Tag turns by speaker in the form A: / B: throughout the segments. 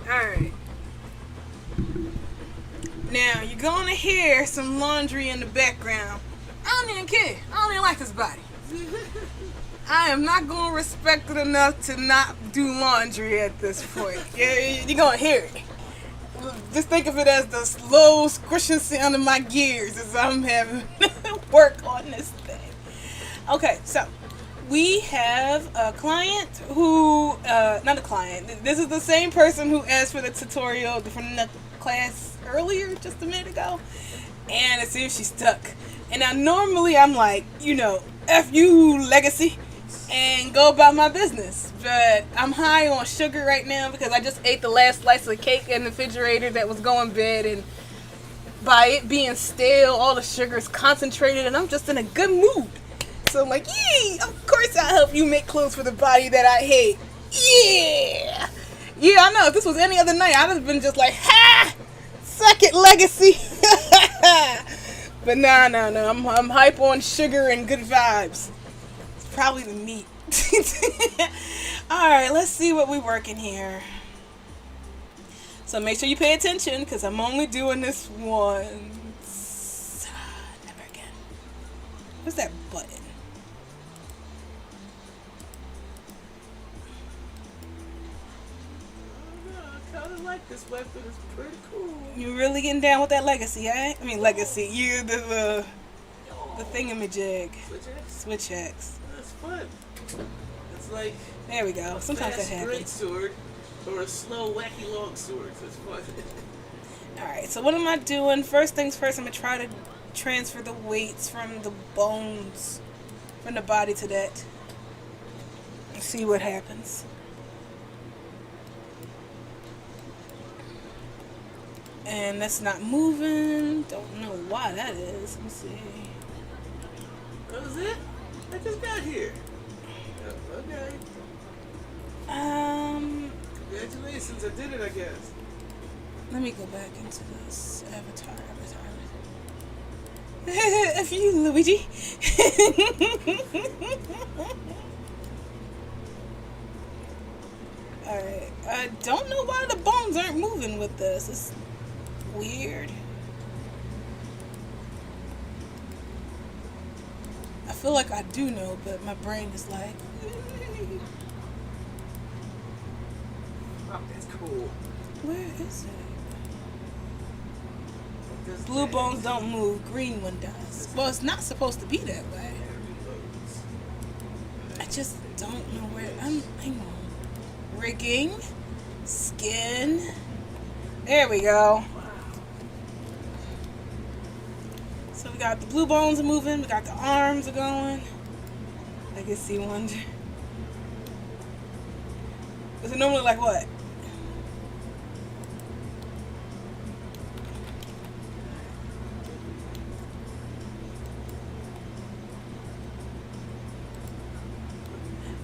A: Alright. Now, you're gonna hear some laundry in the background. I don't even care. I don't even like this body. I am not going to respect it enough to not do laundry at this point. You're going to hear it. Just think of it as the slow squishing sound of my gears as I'm having work on this thing. Okay, so we have a client who, not a client, this is the same person who asked for the tutorial from the class earlier, just a minute ago, and it seems she's stuck. And now normally I'm like, F you, legacy, and go about my business. But I'm high on sugar right now because I just ate the last slice of cake in the refrigerator that was going bad, and by it being stale, all the sugar is concentrated, and I'm just in a good mood. So I'm like, yay, of course I'll help you make clothes for the body that I hate. Yeah! Yeah, I know, if this was any other night, I'd have been just like, ha! Suck it, legacy! But no, I'm hype on sugar and good vibes. It's probably the meat. Alright, let's see what we're working here. So make sure you pay attention, because I'm only doing this once. Never again. What's that button? I kind of like this weapon. It's pretty cool. You really getting down with that legacy, eh? I mean, legacy. You the thingamajig. Switch X.
B: That's fun. It's like
A: there we go. Sometimes that happens.
B: Great sword or a slow, wacky long sword. So it's fun.
A: Alright, so what am I doing? First things first, I'm going to try to transfer the weights from the bones, from the body to that. And see what happens. And that's not moving. Don't know why that is. Let me see.
B: That was it? I just got here. Okay. Congratulations, I did it, I guess.
A: Let me go back into this avatar. F you, Luigi. Alright. I don't know why the bones aren't moving with this. It's weird. I feel like I do know, but my brain is like...
B: Oh, that's cool.
A: Where is it? Blue bones don't move, green one does. Well, it's not supposed to be that way. I just don't know where. Hang on. Rigging, skin. There we go. So we got the blue bones are moving. We got the arms are going. I can see one. Is it normally like what?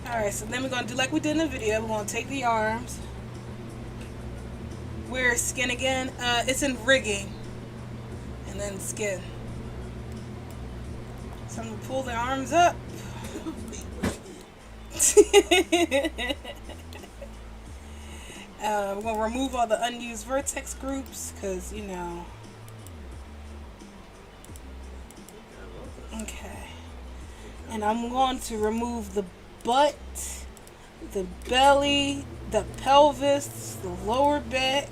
A: Alright, so then we're going to do like we did in the video. We're going to take the arms. Where's skin again? It's in rigging. And then skin. So I'm going to pull the arms up. We're going to remove all the unused vertex groups because, Okay. And I'm going to remove the butt, the belly, the pelvis, the lower back.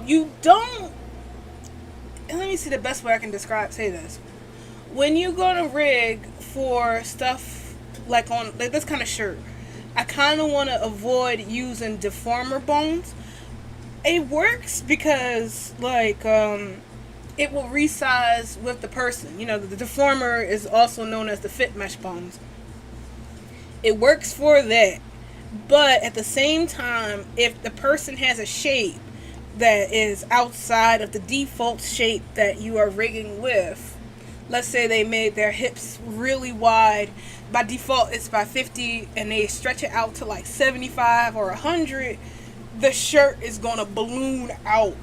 A: You don't... Let me see the best way I can say this. When you go to rig for stuff like this kind of shirt, I kind of want to avoid using deformer bones. It works because it will resize with the person. The deformer is also known as the fit mesh bones. It works for that. But at the same time, if the person has a shape that is outside of the default shape that you are rigging with, let's say they made their hips really wide, by default it's by 50 and they stretch it out to like 75 or 100, the shirt is going to balloon out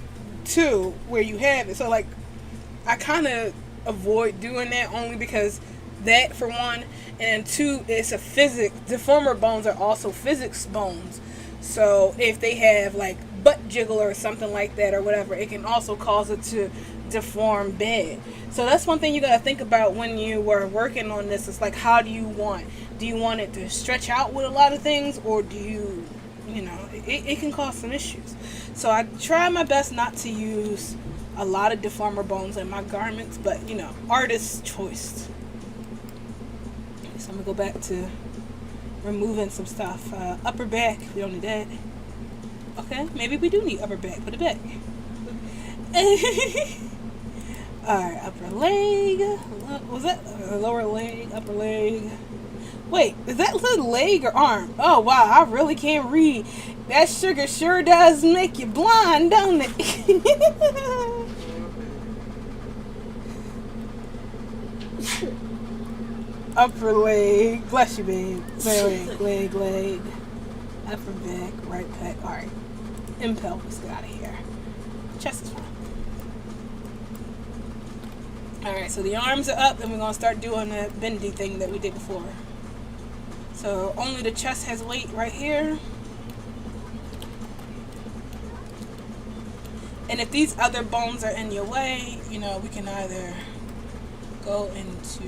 A: to where you have it. So I kind of avoid doing that only because that for one, and two, it's a physics. Deformer bones are also physics bones. So if they have butt jiggle or something like that or whatever, it can also cause it to deform bad. So that's one thing you got to think about when you were working on this. It's like, how do you want it to stretch out with a lot of things, or do you it can cause some issues. So I try my best not to use a lot of deformer bones in my garments, but artist's choice. So I'm gonna go back to removing some stuff. Upper back, we don't need that. Okay, maybe we do need upper back. Put it back. Alright, upper leg. Was that lower leg? Upper leg. Wait, is that leg or arm? Oh wow, I really can't read. That sugar sure does make you blind, don't it? Upper leg. Bless you, babe. Leg. Upper back, right pec. Alright. And pelvis, get out of here. Chest is fine. Alright, so the arms are up, and we're going to start doing the bendy thing that we did before. So only the chest has weight right here. And if these other bones are in your way, we can either go into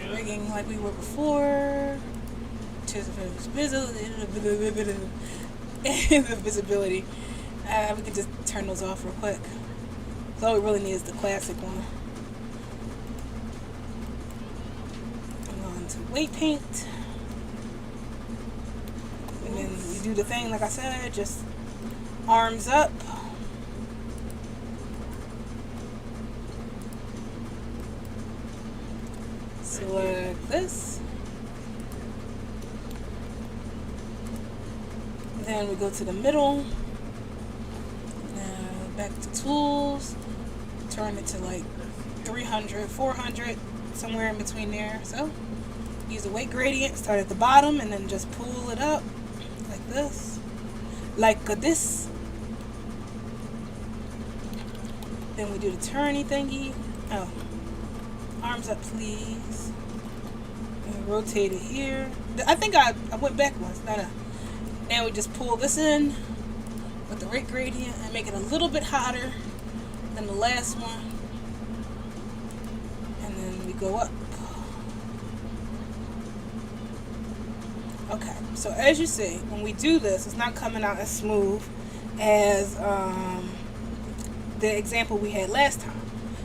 A: rigging like we were before. To the visibility. We can just turn those off real quick. So all we really need is the classic one. Weight paint, and then you do the thing like I said, just arms up, select this, then we go to the middle, back to tools, turn it to like 300, 400, somewhere in between there. So use a weight gradient, start at the bottom, and then just pull it up like this. Then we do the turny thingy. Oh, arms up, please. And rotate it here. I think I went back once. No. Now we just pull this in with the weight gradient and make it a little bit hotter than the last one. And then we go up. Okay, so as you see, when we do this, it's not coming out as smooth as the example we had last time.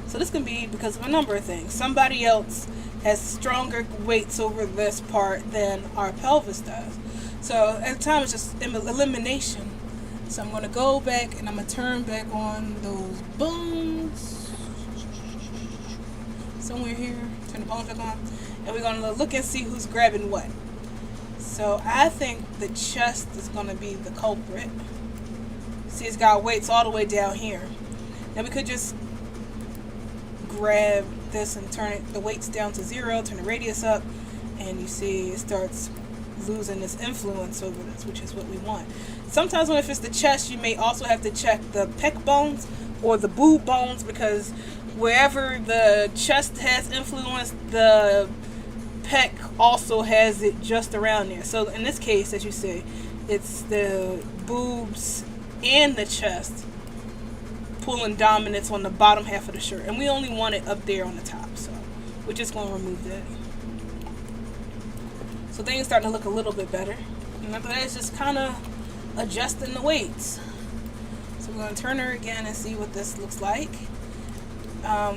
A: So this can be because of a number of things. Somebody else has stronger weights over this part than our pelvis does. So at the time, it's just elimination. So I'm going to go back and I'm going to turn back on those bones. Somewhere here, turn the bones back on. And we're going to look and see who's grabbing what. So I think the chest is going to be the culprit. See, it's got weights all the way down here. Now we could just grab this and turn the weights down to 0, turn the radius up, and you see it starts losing its influence over this, which is what we want. Sometimes when if it's the chest, you may also have to check the pec bones or the boob bones, because wherever the chest has influence, the pec also has it just around there. So in this case, as you see, it's the boobs and the chest pulling dominance on the bottom half of the shirt, and we only want it up there on the top, so we're just going to remove that. So things starting to look a little bit better, and after that, it's just kind of adjusting the weights. So we're going to turn her again and see what this looks like.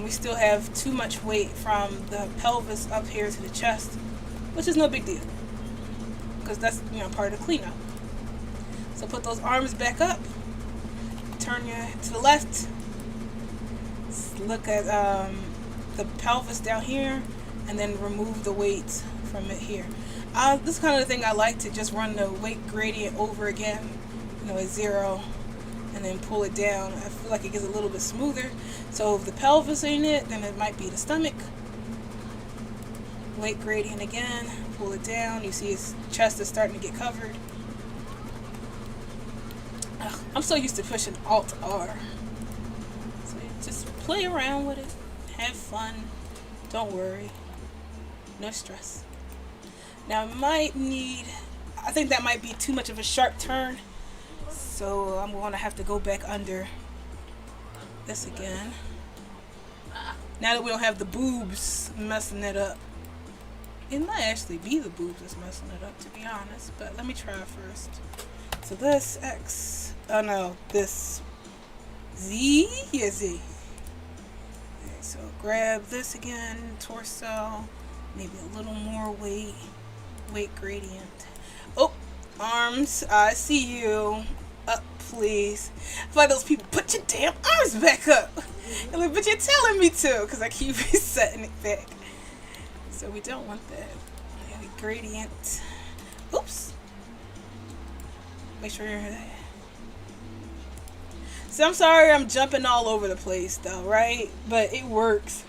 A: We still have too much weight from the pelvis up here to the chest, which is no big deal, because that's part of the cleanup. So put those arms back up, turn you to the left, look at the pelvis down here, and then remove the weight from it here. This is kind of the thing I like to just run the weight gradient over again, at 0, and then pull it down. I feel like it gets a little bit smoother. So if the pelvis ain't it, then it might be the stomach. Weight gradient again, pull it down. You see his chest is starting to get covered. Ugh, I'm so used to pushing Alt-R. So just play around with it. Have fun. Don't worry. No stress. Now I might need, I think that might be too much of a sharp turn. So I'm going to have to go back under this again. Now that we don't have the boobs messing it up. It might actually be the boobs that's messing it up, to be honest. But let me try first. So this X. Oh no, this Z. Yeah, Z. Okay, so grab this again, torso. Maybe a little more weight gradient. Oh, arms. I see you. Up, please. I feel like those people, put your damn arms back up. And like, but you're telling me to, because I keep resetting it back. So we don't want that. Maybe gradient. Oops. Make sure you're there. So I'm sorry I'm jumping all over the place though, right? But it works.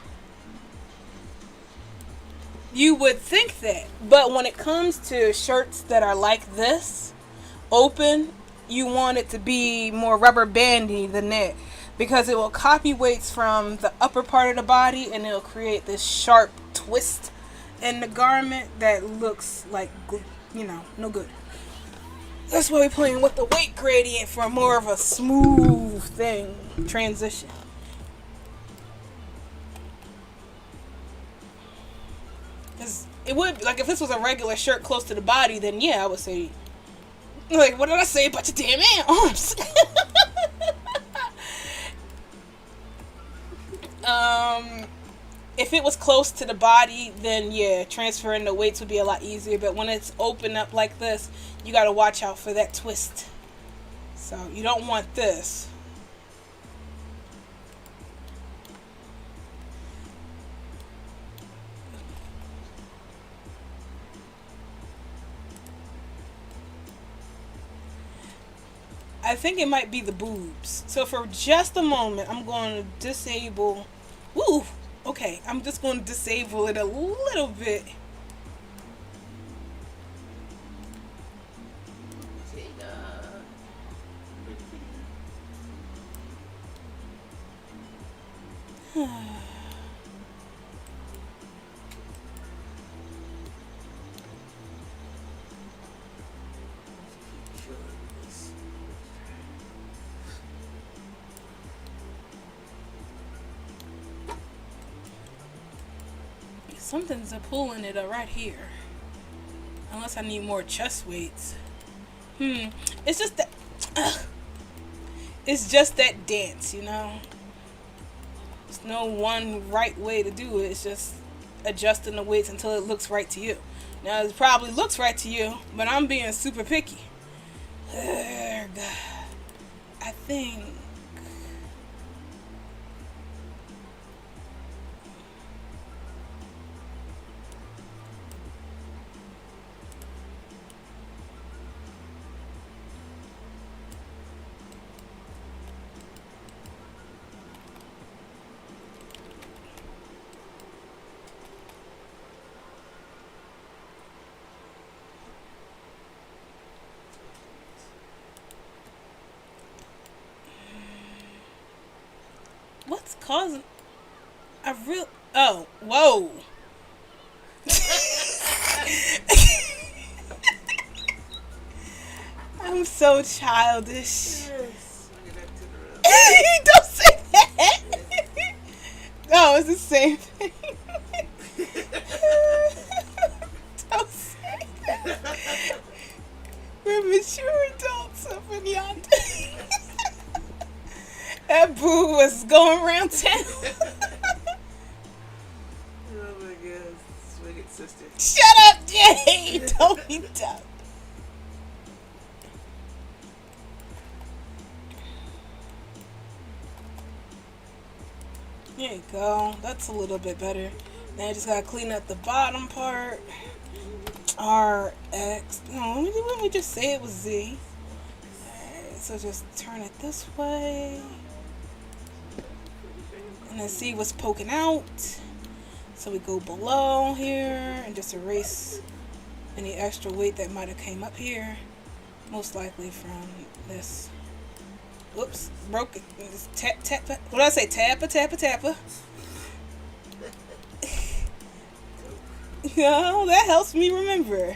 A: You would think that. But when it comes to shirts that are like this, open, you want it to be more rubber bandy than that. Because it will copy weights from the upper part of the body and it'll create this sharp twist in the garment that looks like, you know, no good. That's why we're playing with the weight gradient for more of a smooth thing, transition. Because it would, like, if this was a regular shirt close to the body, then yeah, I would say, like, what did I say about your damn arms? If it was close to the body, then yeah, transferring the weights would be a lot easier. But when it's open up like this, you got to watch out for that twist. So you don't want this. I think it might be the boobs. So for just a moment, I'm going to disable. Ooh. Okay, I'm just going to disable it a little bit. Something's pulling it up right here. Unless I need more chest weights. It's just that. It's just that dance, you know. There's no one right way to do it. It's just adjusting the weights until it looks right to you. Now it probably looks right to you, but I'm being super picky. I think. What's causing a real... Oh, whoa. I'm so childish.
B: Yes.
A: Don't say that. No, it's the same thing. Don't say that. We're mature adults up in yonder. That boo was going around town.
B: Oh my god, swing it, sister.
A: Shut up, Jay! Don't be dumb. There you go. That's a little bit better. Now I just gotta clean up the bottom part. RX. No, let me just say it was Z. Alright, so just turn it this way. And then see what's poking out. So we go below here and just erase any extra weight that might have came up here. Most likely from this. Whoops, broke it. Tap, tap, what did I say? Tappa, tappa, tappa. No, that helps me remember.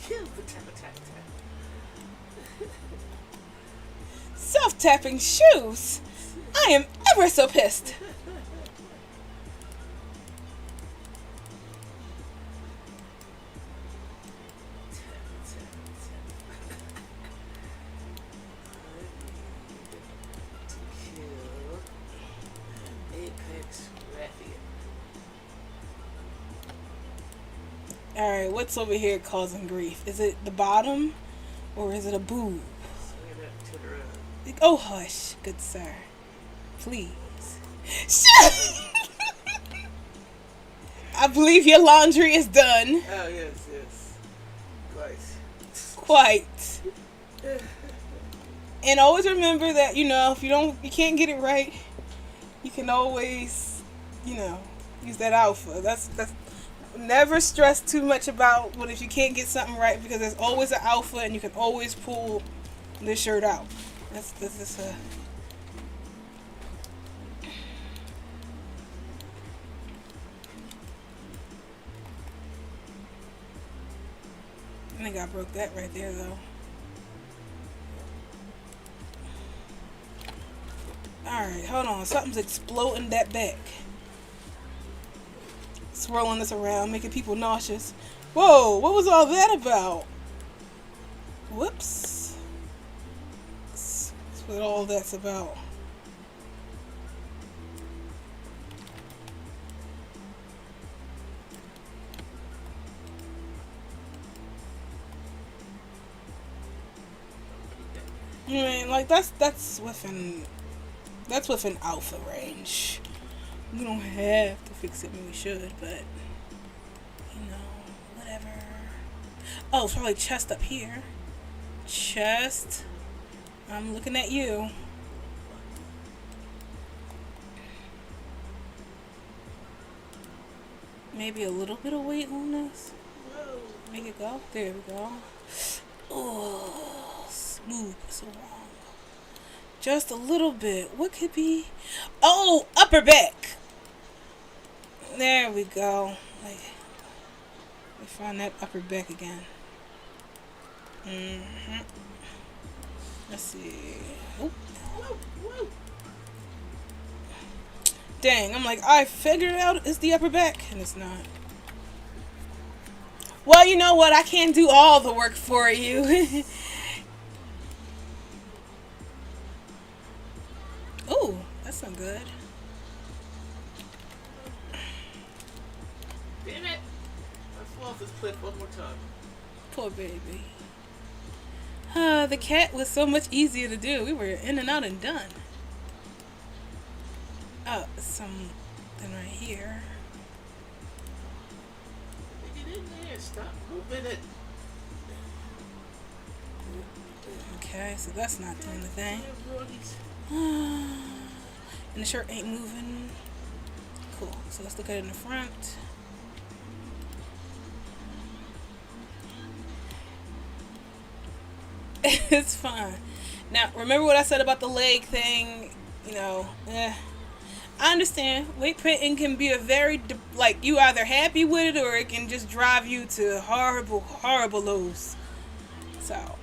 B: kill the tap tap tap.
A: Self-tapping shoes. I am ever so pissed. Alright, what's over here causing grief? Is it the bottom or is it a boob? Oh, hush, good sir. Please. Shut! I believe your laundry is done.
B: Oh, yes, yes.
A: Quite. And always remember that, if you can't get it right, you can always, use that alpha. That's never stress too much about what if you can't get something right, because there's always an alpha and you can always pull this shirt out. This is a I think I broke that right there though. Alright, hold on. Something's exploding that back. Swirling this around, making people nauseous. Whoa, what was all that about? Whoops. That's what all that's about. I mean, like that's within alpha range. We don't have to fix it when we should, but whatever. Oh, it's probably chest up here. Chest. I'm looking at you. Maybe a little bit of weight on this. Make it go. There we go. Oh, smooth so long. Just a little bit. What could be? Oh, upper back. There we go. Let me find that upper back again. Let's see. Oop. Dang, I'm like, I figured it out. It's the upper back, and it's not. Well, you know what? I can't do all the work for you. Oh, that's not good.
B: Damn it! Let's fall off this cliff one more time.
A: Poor baby. The cat was so much easier to do. We were in and out and done. Oh, something right here.
B: Get in there. Stop moving it.
A: Okay, so that's not doing the thing. And the shirt ain't moving. Cool. So let's look at it in the front. It's fine. Now, remember what I said about the leg thing? I understand. Weight painting can be a very, you either happy with it or it can just drive you to horrible, horrible lows. So,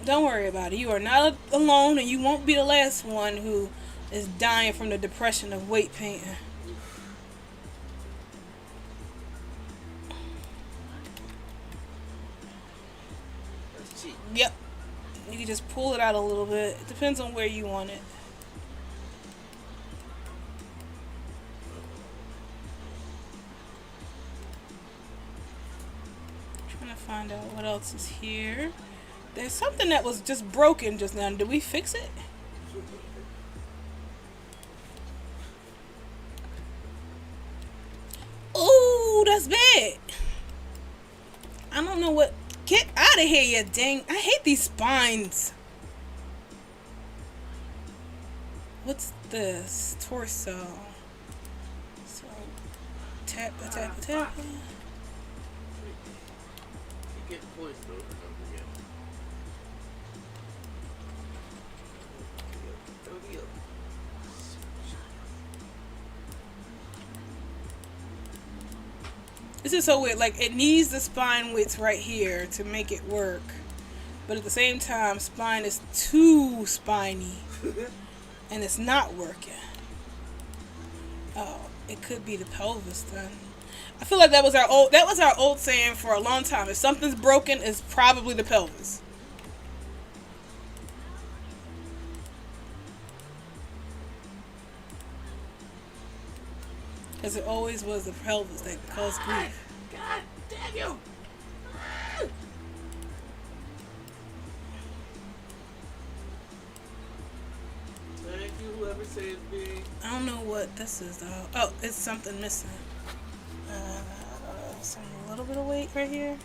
A: don't worry about it. You are not alone, and you won't be the last one who is dying from the depression of weight painting.
B: That's cheap.
A: Yep. You can just pull it out a little bit. It depends on where you want it. Trying to find out what else is here. There's something that was just broken just now. Did we fix it? Ooh, that's bad. I don't know what. Get out of here, you dang. I hate these spines. What's this? Torso. So, tap.
B: You get poisoned over and over again.
A: This is so weird. Like, it needs the spine width right here to make it work. But at the same time, spine is too spiny. And it's not working. Oh, it could be the pelvis then. I feel like that was our old saying for a long time. If something's broken, it's probably the pelvis. Because it always was the pelvis that caused grief.
B: God damn you! Thank you, whoever saves me.
A: I don't know what this is though. Oh, it's something missing. A little bit of weight right here.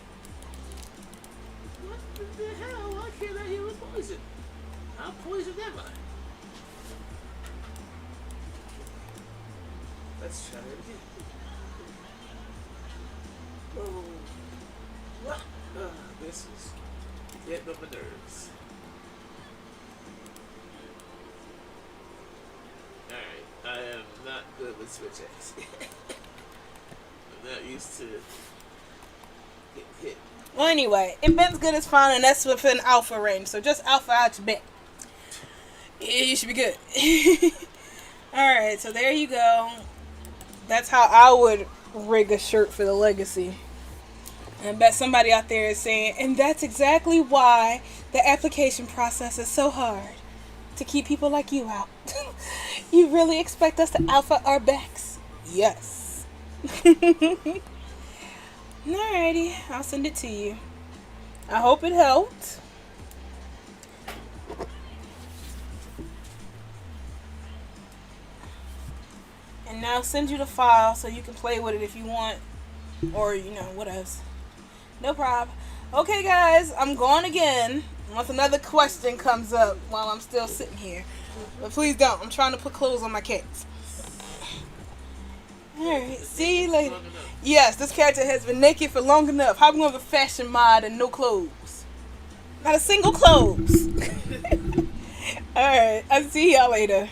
B: What the hell? Why can't I hear a poison? How poisoned am I? Let's try it again. Oh, what? This is getting on my nerves. Alright, I am not good with switch X. I'm not used to getting hit.
A: Well, anyway, if Ben's good, it's fine, and that's within alpha range. So just alpha out your bet. Yeah, you should be good. Alright, so there you go. That's how I would rig a shirt for the legacy. And I bet somebody out there is saying, and that's exactly why the application process is so hard. To keep people like you out. You really expect us to alpha our backs? Yes. Alrighty, I'll send it to you. I hope it helped. And now I'll send you the file so you can play with it if you want. Or, what else. No problem. Okay, guys, I'm going again. Once another question comes up while I'm still sitting here. But please don't. I'm trying to put clothes on my cats. Alright, see you later. Yes, this character has been naked for long enough. How am I going to have a fashion mod and no clothes? Not a single clothes. Alright, I'll see y'all later.